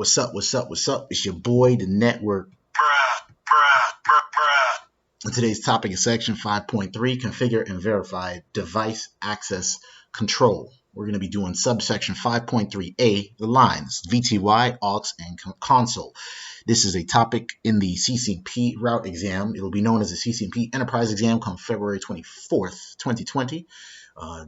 What's up? What's up? What's up? It's your boy, the network. And today's topic is section 5.3, configure and verify device access control. We're going to be doing subsection 5.3a, the lines, VTY, AUX, and console. This is a topic in the CCNP route exam. It'll be known as the CCNP Enterprise exam come February 24th, 2020.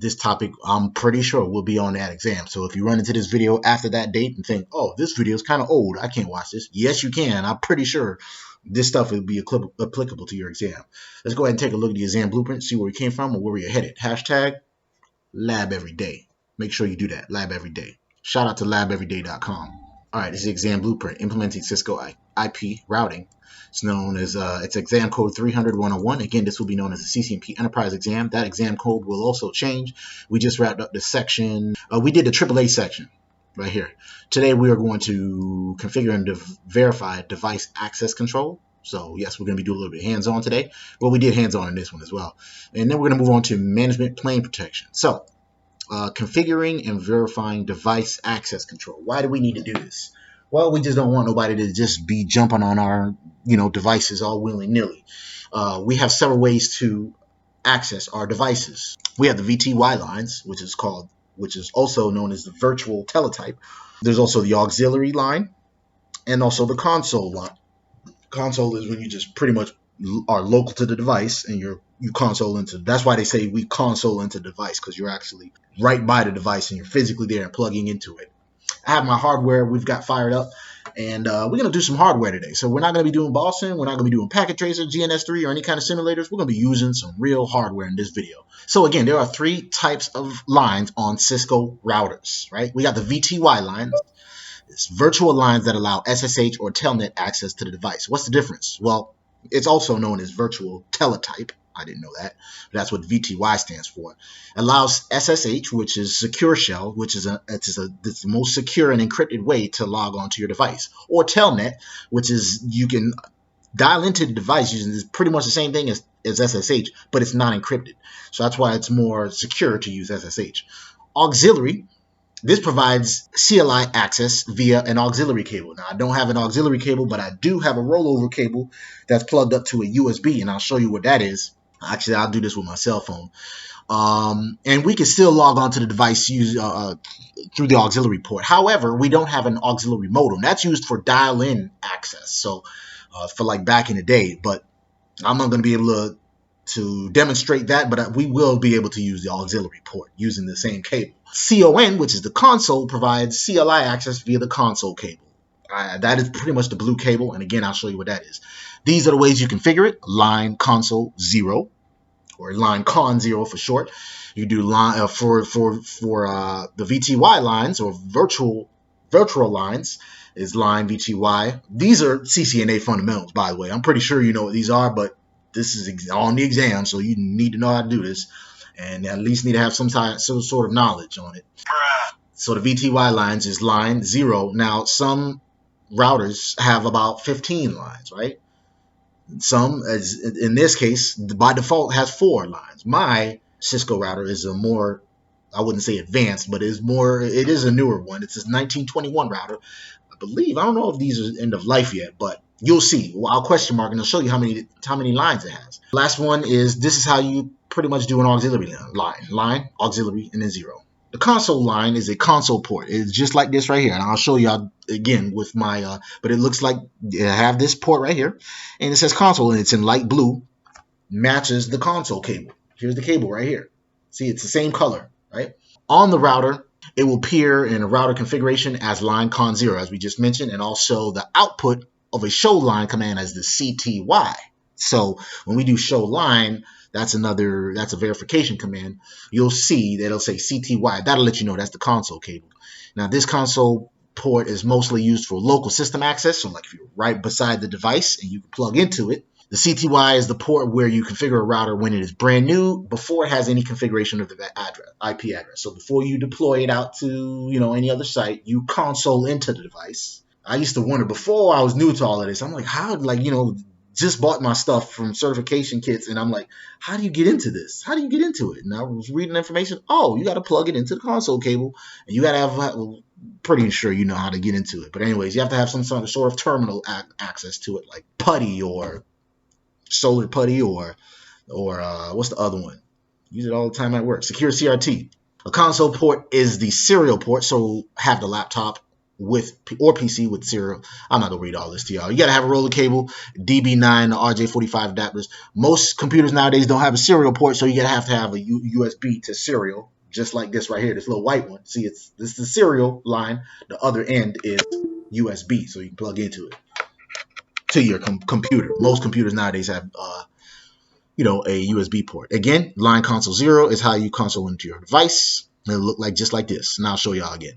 This topic, I'm pretty sure, will be on that exam. So if you run into this video after that date and think, oh, this video is kind of old, I can't watch this. Yes, you can. I'm pretty sure this stuff will be applicable to your exam. Let's go ahead and take a look at the exam blueprint, see where we came from and where we're headed. Hashtag lab every day. Make sure you do that. Lab every day. Shout out to labeveryday.com. All right, this is the exam blueprint implementing Cisco IP routing. It's known as it's exam code 300-101. Again, this will be known as the CCNP Enterprise exam. That exam code will also change. We just wrapped up the section. We did the AAA section right here. Today we are going to configure and verify device access control. So yes, we're going to be doing a little bit hands-on today. Well, we did hands-on in this one as well. And then we're going to move on to management plane protection. So configuring and verifying device access control. Why do we need to do this? Well, we just don't want nobody to just be jumping on our, devices all willy-nilly. We have several ways to access our devices. We have the VTY lines, which is also known as the virtual teletype. There's also the auxiliary line and also the console line. Console is when you just pretty much are local to the device and you console into. That's why they say we console into the device, because you're actually right by the device and you're physically there and plugging into it. I have my hardware we've got fired up, and we're going to do some hardware today. So we're not going to be doing Boston, we're not going to be doing packet tracer, GNS3, or any kind of simulators. We're going to be using some real hardware in this video. So again, there are three types of lines on Cisco routers, right? We got the VTY lines. It's virtual lines that allow SSH or telnet access to the device. What's the difference? Well, it's also known as virtual teletype. I didn't know that. But that's what VTY stands for. Allows SSH, which is secure shell, which is it's the most secure and encrypted way to log on to your device. Or telnet, which is you can dial into the device using this pretty much the same thing as SSH, but it's not encrypted. So that's why it's more secure to use SSH. Auxiliary. This provides CLI access via an auxiliary cable. Now, I don't have an auxiliary cable, but I do have a rollover cable that's plugged up to a USB, and I'll show you what that is. Actually, I'll do this with my cell phone. And we can still log on to the device through the auxiliary port. However, we don't have an auxiliary modem. That's used for dial-in access, so for like back in the day. But I'm not going to be able to demonstrate that, but we will be able to use the auxiliary port using the same cable. CON, which is the console, provides CLI access via the console cable. That is pretty much the blue cable, and again, I'll show you what that is. These are the ways you configure it: line console 0, or line con 0 for short. You do line for the VTY lines, or virtual lines, is line VTY. Some CCNA fundamentals, by the way. I'm pretty sure you know what these are, but this is on the exam, so you need to know how to do this, and at least need to have some sort of knowledge on it. So the VTY lines is line 0. Now, some routers have about 15 lines, right? Some, as in this case, by default has 4 lines. My Cisco router is a more, I wouldn't say advanced, but it is a newer one. It's a 1921 router. I believe, I don't know if these are end of life yet, but you'll see. Well, I'll question mark and I'll show you how many lines it has. Last one is, this is how you pretty much do an auxiliary line, auxiliary, and then 0. The console line is a console port. It's just like this right here, and I'll show you again with my. But it looks like I have this port right here, and it says console, and it's in light blue, matches the console cable. Here's the cable right here. See, it's the same color, right? On the router, it will appear in a router configuration as line con 0, as we just mentioned, and also the output of a show line command as the CTY. So when we do show line, that's a verification command. You'll see that it'll say CTY. That'll let you know that's the console cable. Now, this console port is mostly used for local system access. So like if you're right beside the device and you can plug into it. The CTY is the port where you configure a router when it is brand new, before it has any configuration of the IP address. So before you deploy it out to any other site, you console into the device. I used to wonder, before I was new to all of this, I'm like, how, just bought my stuff from certification kits, and I'm like, how do you get into this? How do you get into it? And I was reading information. Oh, you got to plug it into the console cable, and you got to have, well, pretty sure you know how to get into it. But anyways, you have to have some sort of terminal access to it, like putty or solar putty or what's the other one? Use it all the time at work. Secure CRT. A console port is the serial port, so have the laptop with or PC with serial. I'm not gonna read all this to y'all. You gotta have a roller cable, DB9, RJ45 adapters. Most computers nowadays don't have a serial port, so you gotta have to have a USB to serial, just like this right here, this little white one. See, this is the serial line. The other end is USB, so you can plug into it to your computer. Most computers nowadays have a USB port. Again, line console 0 is how you console into your device. It'll look like just like this, and I'll show y'all again.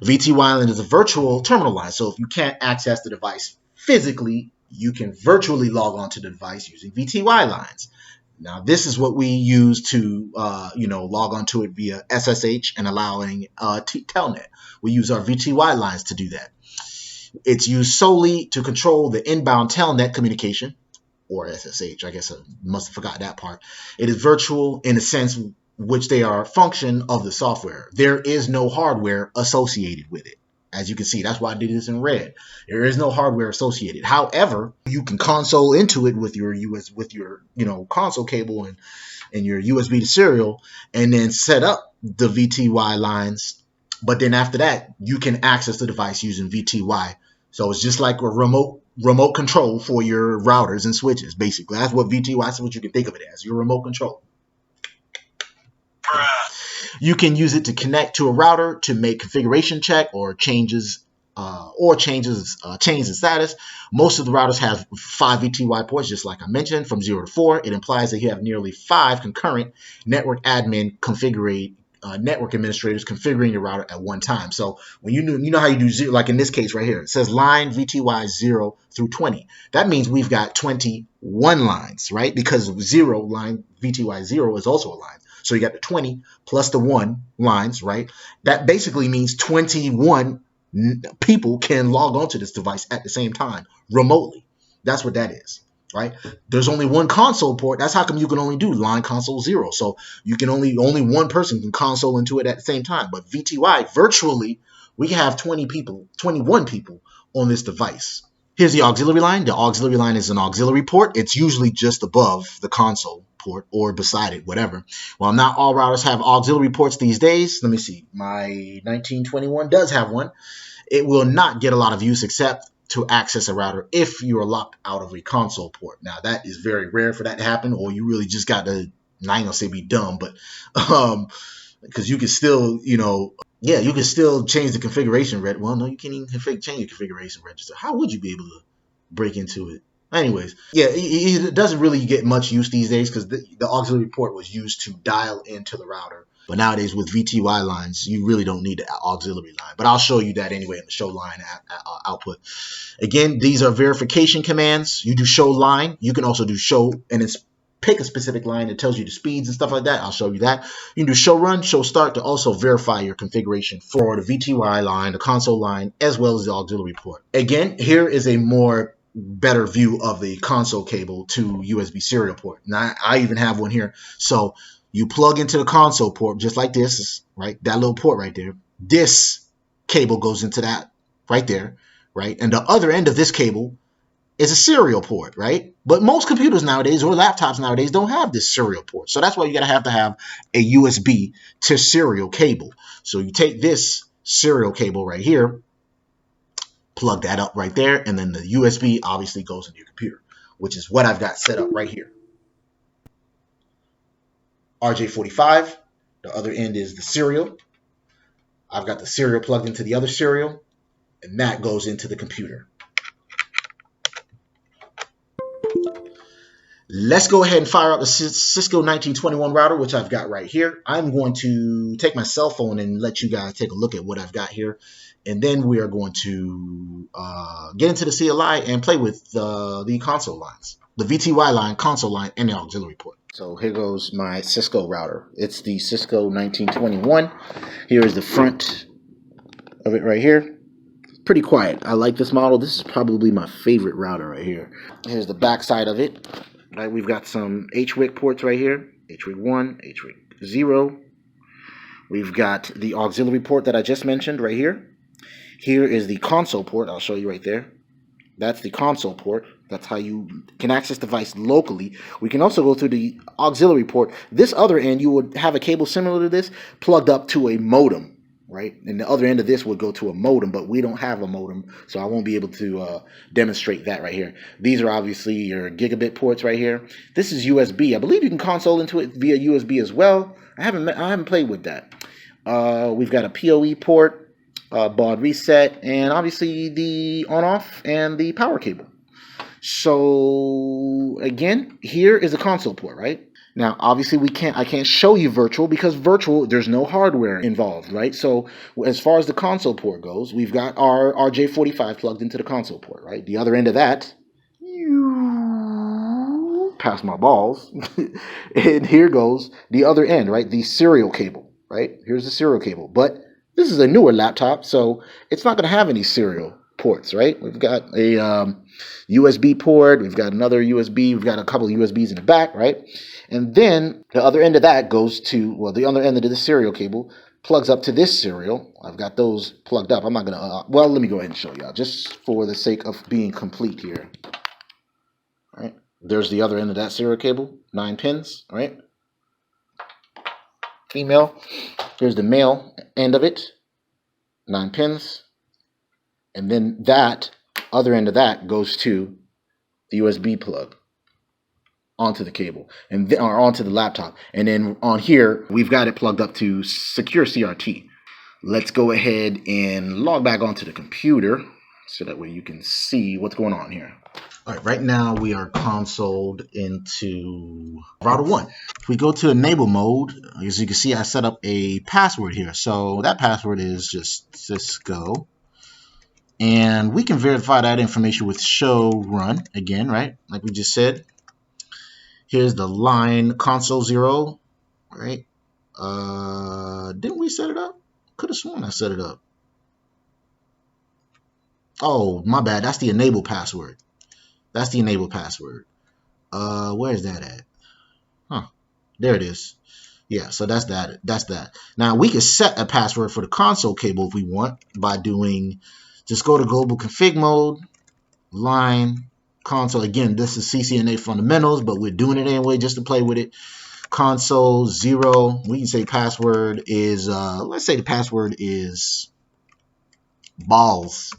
VTY line is a virtual terminal line, so if you can't access the device physically, you can virtually log on to the device using VTY lines. Now, this is what we use to log onto it via SSH and allowing Telnet. We use our VTY lines to do that. It's used solely to control the inbound Telnet communication, or SSH. I guess I must have forgot that part. It is virtual in a sense which they are a function of the software. There is no hardware associated with it. As you can see, that's why I did this in red. There is no hardware associated. However, you can console into it with your console cable and your USB to serial, and then set up the VTY lines. But then after that, you can access the device using VTY. So it's just like a remote control for your routers and switches. Basically, that's what VTY is. What you can think of it as, your remote control. You can use it to connect to a router to make configuration check or changes the status. Most of the routers have 5 VTY ports, just like I mentioned, from 0 to 4. It implies that you have nearly 5 concurrent network administrators configuring your router at one time. So when you know how you do 0, like in this case right here, it says line VTY 0 through 20. That means we've got 21 lines, right? Because 0 line VTY 0 is also a line. So you got the 20 plus the 1 lines, right? That basically means 21 people can log onto this device at the same time remotely. That's what that is, right? There's only one console port. That's how come you can only do line console 0. So you can only one person can console into it at the same time. But VTY, virtually, we can have 21 people on this device. Here's the auxiliary line. The auxiliary line is an auxiliary port. It's usually just above the console port or beside it, whatever. While not all routers have auxiliary ports these days, let me see. My 1921 does have one. It will not get a lot of use except to access a router if you are locked out of a console port. Now, that is very rare for that to happen, or you really just got to, I ain't gonna say be dumb, but because you can still, you can still change the configuration register. Well, no, you can't even change the configuration register. How would you be able to break into it? Anyways, yeah, it doesn't really get much use these days because the auxiliary port was used to dial into the router. But nowadays with VTY lines, you really don't need the auxiliary line. But I'll show you that anyway in the show line output. Again, these are verification commands. You do show line. You can also do show, and it's pick a specific line that tells you the speeds and stuff like that. I'll show you that. You can do show run, show start to also verify your configuration for the VTY line, the console line, as well as the auxiliary port. Again, here is a better view of the console cable to USB serial port. Now, I even have one here. So you plug into the console port just like this, right? That little port right there. This cable goes into that right there, right? And the other end of this cable is a serial port, right? But most computers nowadays or laptops nowadays don't have this serial port. So that's why you got to have a USB to serial cable. So you take this serial cable right here, plug that up right there, and then the USB obviously goes into your computer, which is what I've got set up right here. RJ45, the other end is the serial. I've got the serial plugged into the other serial, and that goes into the computer. Let's go ahead and fire up the Cisco 1921 router, which I've got right here. I'm going to take my cell phone and let you guys take a look at what I've got here. And then we are going to get into the CLI and play with the console lines, the VTY line, console line, and the auxiliary port. So here goes my Cisco router. It's the Cisco 1921. Here is the front of it right here. pretty quiet. I like this model. This is probably my favorite router right here. Here's the back side of it. Right, we've got some HWIC ports right here. HWIC 1, HWIC 0. We've got the auxiliary port that I just mentioned right here. Here is the console port. I'll show you right there. That's the console port. That's how you can access the device locally. We can also go through the auxiliary port. This other end, you would have a cable similar to this plugged up to a modem, right? And the other end of this would go to a modem, but we don't have a modem, so I won't be able to demonstrate that right here. These are obviously your gigabit ports right here. This is USB. I believe you can console into it via USB as well. I haven't played with that. We've got a PoE port. Baud reset, and obviously the on-off and the power cable. So again, here is a console port, right? Now, obviously I can't show you virtual because virtual, there's no hardware involved, right? So as far as the console port goes, we've got our RJ45 plugged into the console port, right? The other end of that, past my balls, and here goes the other end, right? The serial cable, right? Here's the serial cable, but this is a newer laptop, so it's not going to have any serial ports, right? We've got a USB port. We've got another USB. We've got a couple of USBs in the back, right? And then the other end of that goes to, well, the other end of the serial cable plugs up to this serial. I've got those plugged up. I'm not going to, well, let me go ahead and show y'all just for the sake of being complete here. All right? There's the other end of that serial cable, 9 pins, right? Female. Here's the male end of it, 9 pins. And then that other end of that goes to the USB plug onto the cable and then, or onto the laptop. And then on here, we've got it plugged up to secure CRT. Let's go ahead and log back onto the computer so that way you can see what's going on here. All right, right now we are consoled into router 1. If we go to enable mode, as you can see, I set up a password here. So that password is just Cisco. And we can verify that information with show run again, right? Like we just said. Here's the line console 0, right? Didn't we set it up? Could have sworn I set it up. Oh, my bad. That's the enable password. That's the enable password. Where's that at? Huh. There it is. Yeah, so that's that. That's that. Now we can set a password for the console cable if we want by doing, just go to global config mode, line, console. Again, this is CCNA fundamentals, but we're doing it anyway just to play with it. Console 0. We can say password is, let's say the password is balls.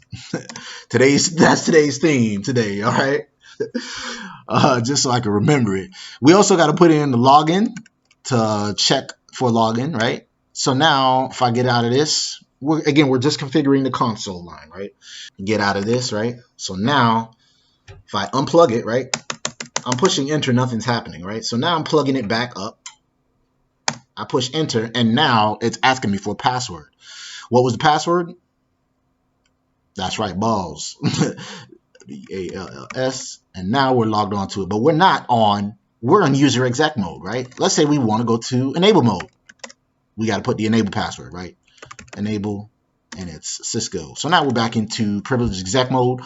That's today's theme today, all right? Just so I can remember it. We also got to put in the login to check for login, right? So now if I get out of this, we're just configuring the console line, right? Get out of this, right? So now if I unplug it, right, I'm pushing enter, nothing's happening, right? So now I'm plugging it back up. I push enter, and now it's asking me for a password. What was the password? That's right, balls. BALLS, and now we're logged on to it, but we're not on, we're in user exec mode, right? Let's say we want to go to enable mode. We got to put the enable password, right? Enable, and it's Cisco. So now we're back into privileged exec mode.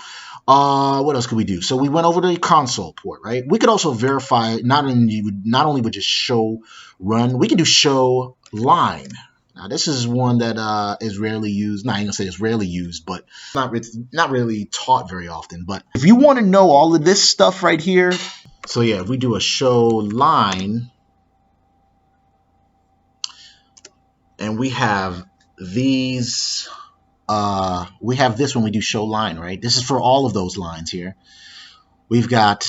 What else could we do? So we went over to the console port, right? We could also verify, not only would just show run, we can do show line. Now this is one that is rarely used. Not even gonna say it's rarely used, but it's not really taught very often. But if you want to know all of this stuff right here, so yeah, if we do a show line, and we have these, we have this when we do show line, right? This is for all of those lines here. We've got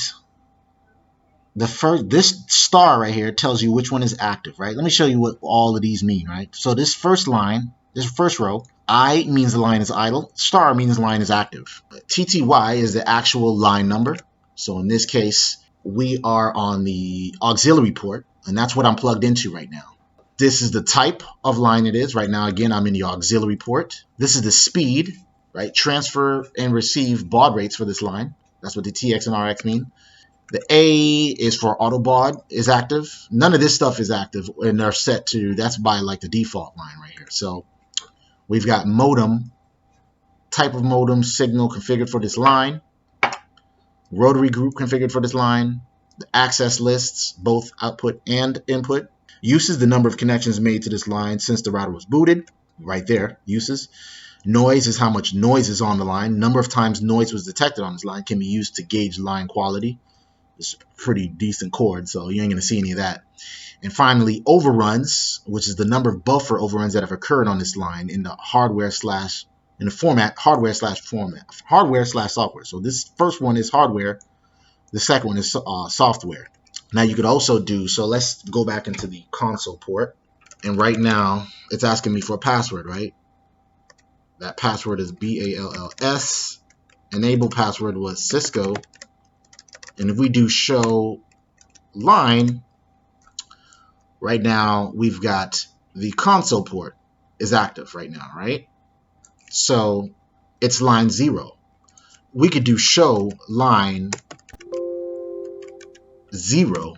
the first, this star right here tells you which one is active, right? Let me show you what all of these mean, right? So this first line, this first row, I means the line is idle, star means the line is active. TTY is the actual line number. So in this case, we are on the auxiliary port, and that's what I'm plugged into right now. This is the type of line it is. Right now, again, I'm in the auxiliary port. This is the speed, right? Transfer and receive baud rates for this line. That's what the TX and RX mean. The A is for auto baud is active. None of this stuff is active, and they're set to, that's by like the default line right here. So we've got modem type of modem signal configured for this line, rotary group configured for this line, the access lists, both output and input, uses, the number of connections made to this line since the router was booted, right there, uses. Noise is how much noise is on the line. Number of times noise was detected on this line can be used to gauge line quality. It's a pretty decent cord, so you ain't going to see any of that. And finally, overruns, which is the number of buffer overruns that have occurred on this line in the hardware slash software. So this first one is hardware. The second one is software. Now you could also do, so let's go back into the console port. And right now, it's asking me for a password, right? That password is BALLS. Enable password was Cisco. And if we do show line, right now we've got the console port is active right now, right? So it's line 0. We could do show line 0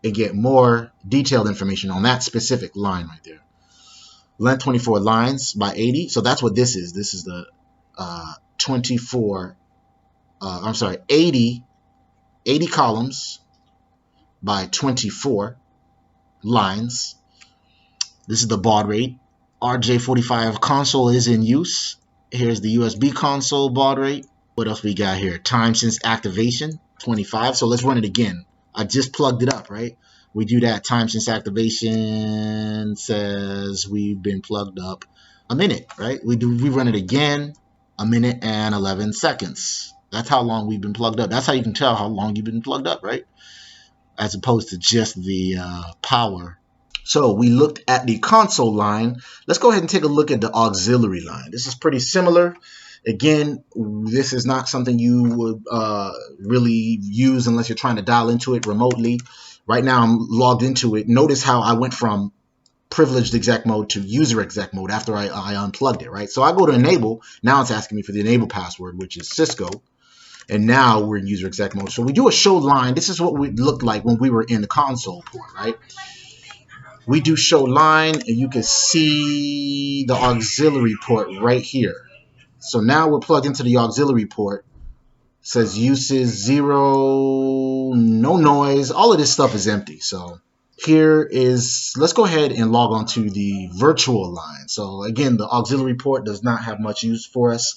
and get more detailed information on that specific line right there. Length 24 lines by 80. So that's what this is. This is the 80 columns by 24 lines. This is the baud rate. RJ45 console is in use. Here's the USB console baud rate. What else we got here? Time since activation, 25. So let's run it again. I just plugged it up, right? We do that. Time since activation says we've been plugged up a minute, right? We run it again, a minute and 11 seconds. That's how long we've been plugged up. That's how you can tell how long you've been plugged up, right? As opposed to just the power. So we looked at the console line. Let's go ahead and take a look at the auxiliary line. This is pretty similar. Again, this is not something you would really use unless you're trying to dial into it remotely. Right now I'm logged into it. Notice how I went from privileged exec mode to user exec mode after I unplugged it, right? So I go to enable. Now it's asking me for the enable password, which is Cisco. And now we're in user exec mode. So we do a show line. This is what we looked like when we were in the console port, right? We do show line, and you can see the auxiliary port right here. So now we're plugged into the auxiliary port. It says uses 0, no noise. All of this stuff is empty. So here is, let's go ahead and log on to the virtual line. So again, the auxiliary port does not have much use for us.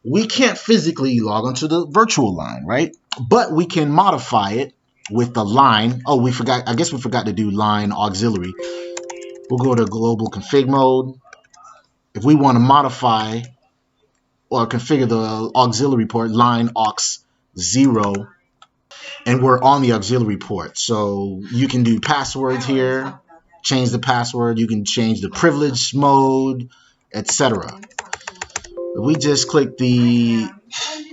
We can't physically log onto the virtual line, right? But we can modify it with the line. Oh, I guess we forgot to do line auxiliary. We'll go to global config mode. If we want to modify or configure the auxiliary port, line aux 0, and we're on the auxiliary port. So you can do passwords here, change the password, you can change the privilege mode, etc. We just click the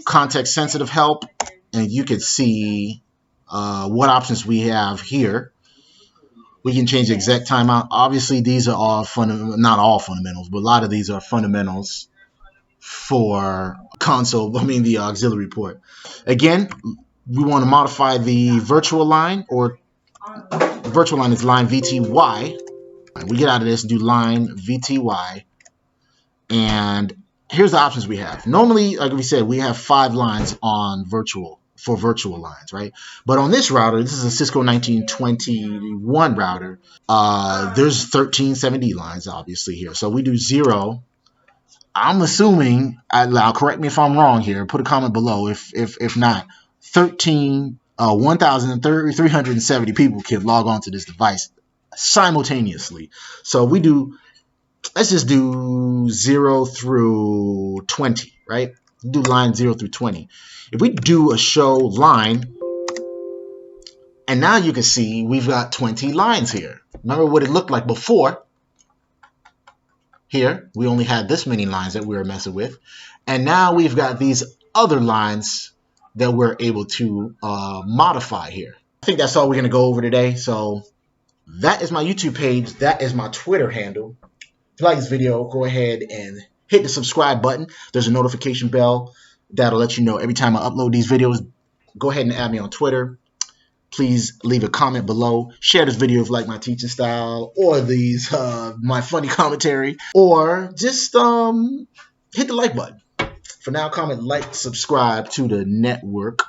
context sensitive help, and you can see what options we have here. We can change the exec timeout. Obviously, these are all not all fundamentals, but a lot of these are fundamentals for the auxiliary port. Again, we want to modify the virtual line, or the virtual line is line VTY. We get out of this and do line VTY, and here's the options we have. Normally, like we said, we have 5 lines on virtual lines, right? But on this router, this is a Cisco 1921 router. There's 1370 lines, obviously, here. So we do 0. I'm assuming, I'll correct me if I'm wrong here. Put a comment below if not. 1,370 people can log on to this device simultaneously. So we do. Let's just do 0 through 20, right? Do line 0 through 20. If we do a show line, and now you can see we've got 20 lines here. Remember what it looked like before? Here, we only had this many lines that we were messing with. And now we've got these other lines that we're able to modify here. I think that's all we're going to go over today. So that is my YouTube page. That is my Twitter handle. If you like this video, go ahead and hit the subscribe button. There's a notification bell that'll let you know every time I upload these videos. Go ahead and add me on Twitter. Please leave a comment below. Share this video if you like my teaching style, or these my funny commentary, or just hit the like button. For now, comment, like, subscribe to the network.